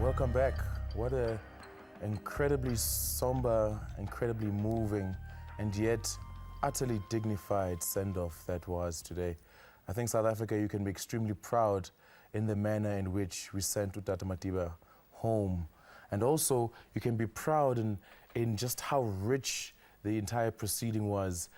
Welcome back. What a incredibly somber, incredibly moving, and yet utterly dignified send-off that was today. I think South Africa, you can be extremely proud in the manner in which we sent Utata Madiba home. And also, you can be proud in just how rich the entire proceeding was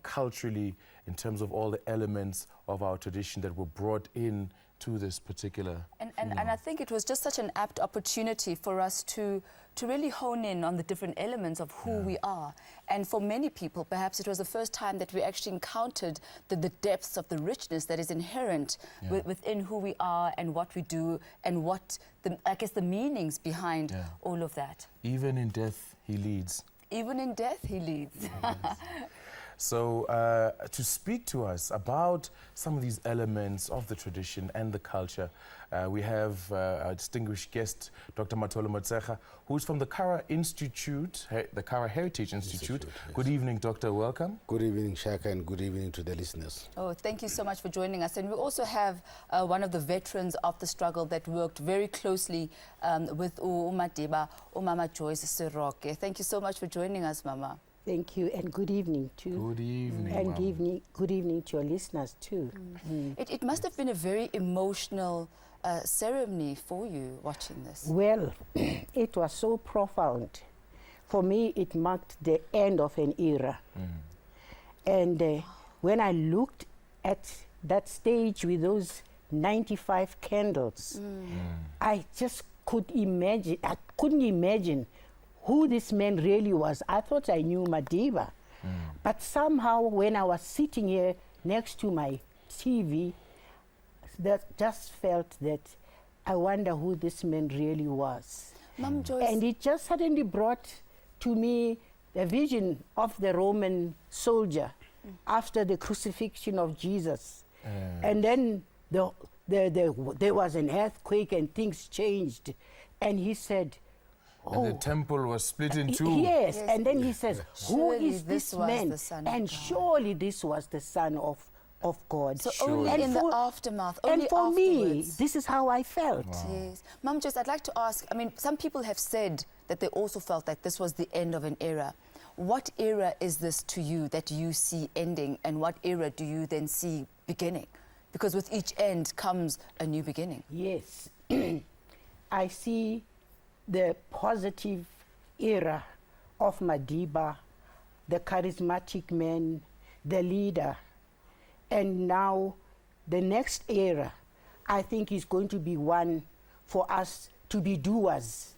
culturally, in terms of all the elements of our tradition that were brought in to this particular and I think it was just such an apt opportunity for us to really hone in on the different elements of who we are. And for many people, perhaps it was the first time that we actually encountered the depths of the richness that is inherent within who we are and what we do and what, the meanings behind all of that. Even in death, he leads. Even in death, he leads. So to speak to us about some of these elements of the tradition and the culture, we have our distinguished guest, Dr. Matolo Motshekga, who's from the Kara Institute, the Kara Heritage Institute. Yes. Good evening, Doctor. Welcome. Good evening, Shaka, and good evening to the listeners. Oh, thank you so much for joining us. And we also have one of the veterans of the struggle that worked very closely with Madiba, Mama Joyce Seroke. Thank you so much for joining us, Mama. Thank you, and good evening too. Good evening. And good evening to your listeners too. It must have been a very emotional ceremony for you watching this. Well, it was so profound. For me, it marked the end of an era. And when I looked at that stage with those 95 candles, I just couldn't imagine who this man really was. I thought I knew Madiba. But somehow when I was sitting here next to my TV, that just felt that I wonder who this man really was. Mom Joyce. And it just suddenly brought to me the vision of the Roman soldier after the crucifixion of Jesus. And then there was an earthquake and things changed. And he said, and the temple was split in two. Yes, and then he says, who Surely is this was man? the Son of And God. surely this was the Son of God. So only And in for- the aftermath, And only for me, afterwards. this is how I felt. Yes. Mom, just I'd like to ask, I mean, some people have said that they also felt that this was the end of an era. What era is this to you that you see ending, and what era do you then see beginning? Because with each end comes a new beginning. Yes. I see the positive era of Madiba, the charismatic man, the leader. And now the next era, I think, is going to be one for us to be doers,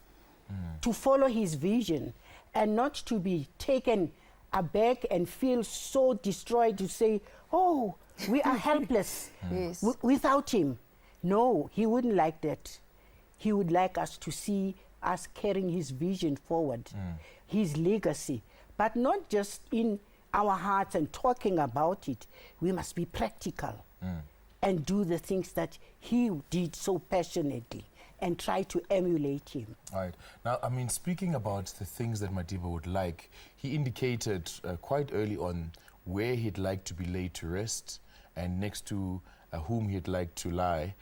to follow his vision, and not to be taken aback and feel so destroyed to say, oh, we are helpless Yes. without him. No, he wouldn't like that. He would like us to see us carrying his vision forward, his legacy, but not just in our hearts and talking about it. We must be practical and do the things that he did so passionately and try to emulate him. All right. Now, I mean, speaking about the things that Madiba would like, he indicated quite early on where he'd like to be laid to rest and next to whom he'd like to lie.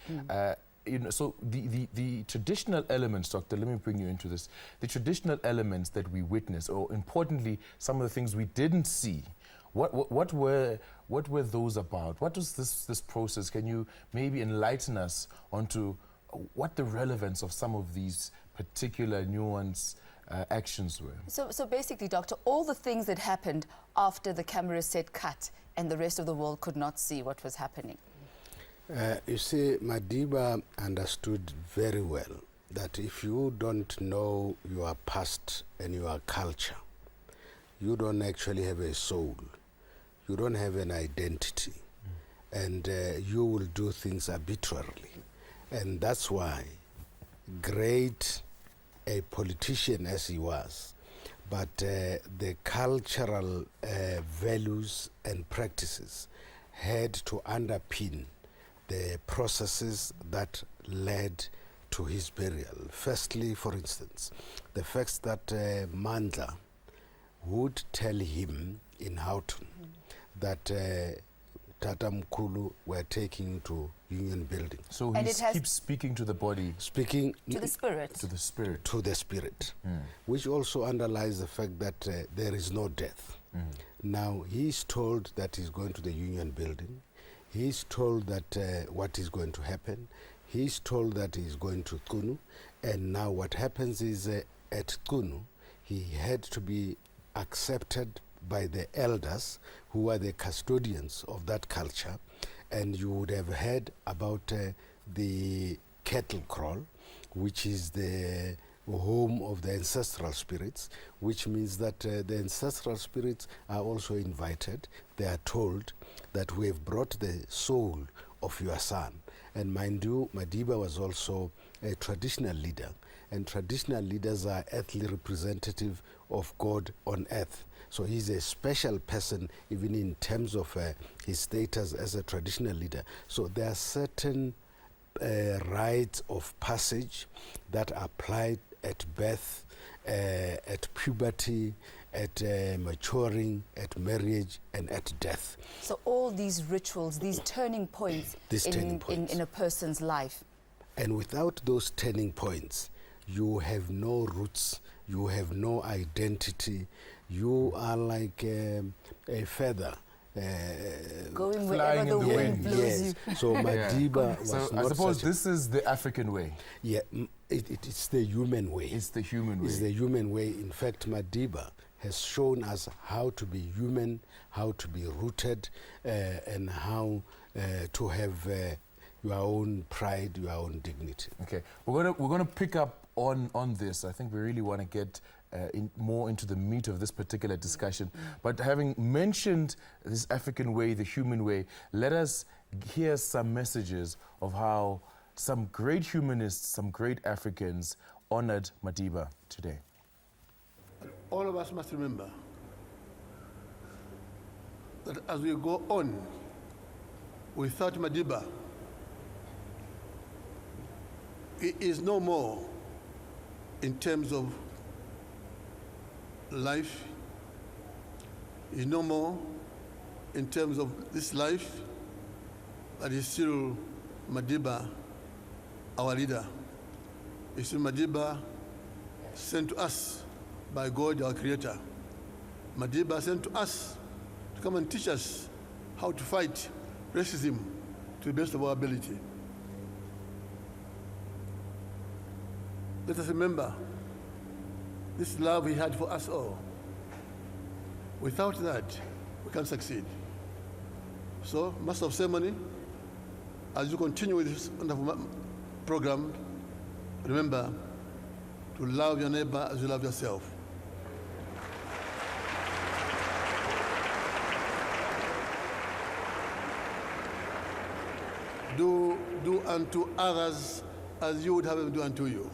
You know, so the traditional elements, Doctor, let me bring you into this. The traditional elements that we witness, or importantly, some of the things we didn't see, what were those about? What was this process? Can you maybe enlighten us onto what the relevance of some of these particular nuanced actions were? So basically, Doctor, all the things that happened after the camera said cut and the rest of the world could not see what was happening. You see, Madiba understood very well that if you don't know your past and your culture, you don't actually have a soul. You don't have an identity. And you will do things arbitrarily. And that's why, great a politician as he was, but the cultural values and practices had to underpin the processes that led to his burial. Firstly, for instance, the fact that Mandla would tell him in Houghton that Tata Mkulu were taking to union building. So And he it has- keeps speaking to the body, Speaking To the spirit. to the spirit. to the spirit, which also underlies the fact that there is no death. Now, he's told that he's going to the union building. He's told that what is going to happen. He's told that he's going to Kunu. And now what happens is at Kunu, he had to be accepted by the elders who are the custodians of that culture. And you would have heard about the cattle kraal, which is the home of the ancestral spirits, which means that the ancestral spirits are also invited. They are told that we have brought the soul of your son. And mind you, Madiba was also a traditional leader, and traditional leaders are earthly representative of God on earth. So he's a special person even in terms of his status as a traditional leader. So there are certain rites of passage that apply at birth, at puberty, at maturing, at marriage, and at death. So all these rituals, these turning points, These turning points. in a person's life. And without those turning points, you have no roots, you have no identity, you are like a feather. Going Flying wherever the in the wind wind. blows Yes. you. So Madiba was So not I suppose such a- this is the African way. Yeah, it's the human way. It's the human way. It's the human way. In fact, Madiba has shown us how to be human, how to be rooted, and how to have your own pride, your own dignity. Okay, we're gonna pick up on this. I think we really want to get more into the meat of this particular discussion. But having mentioned this African way, the human way, let us hear some messages of how some great humanists, some great Africans honored Madiba today. All of us must remember that as we go on without Madiba, he is no more in terms of life, he is no more in terms of this life, but is still Madiba, our leader. Is still Madiba sent to us by God, our Creator. Madiba sent to us to come and teach us how to fight racism to the best of our ability. Let us remember this love he had for us all. Without that, we can't succeed. So, Master of Ceremony, as you continue with this wonderful program, remember to love your neighbor as you love yourself. Do unto others as you would have them do unto you.